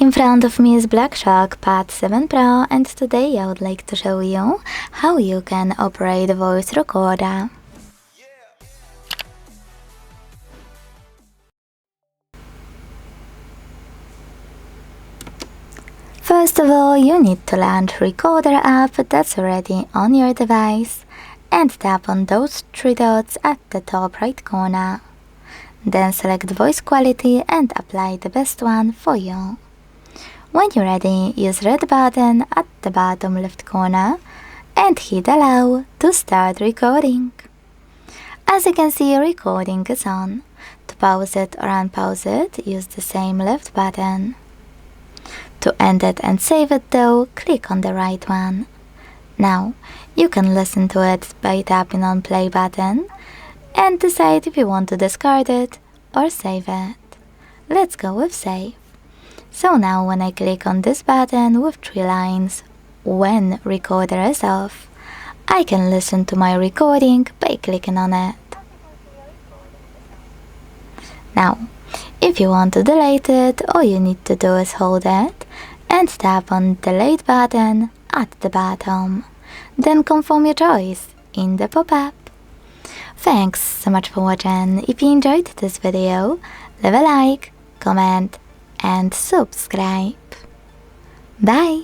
In front of me is Blackshark Pad 7 Pro, and today I would like to show you how you can operate a voice recorder. First of all, you need to launch Recorder app that's already on your device and tap on those three dots at the top right corner. Then select voice quality and apply the best one for you. When you're ready, use red button at the bottom left corner and hit allow to start recording. As you can see, recording is on. To pause it or unpause it, use the same left button. To end it and save it though, click on the right one. Now, you can listen to it by tapping on play button and decide if you want to discard it or save it. Let's go with save. So now when I click on this button with three lines, when recorder is off, I can listen to my recording by clicking on it. Now, if you want to delete it, all you need to do is hold it and tap on delete button at the bottom. Then confirm your choice in the pop-up. Thanks so much for watching. If you enjoyed this video, leave a like, comment and subscribe. Bye!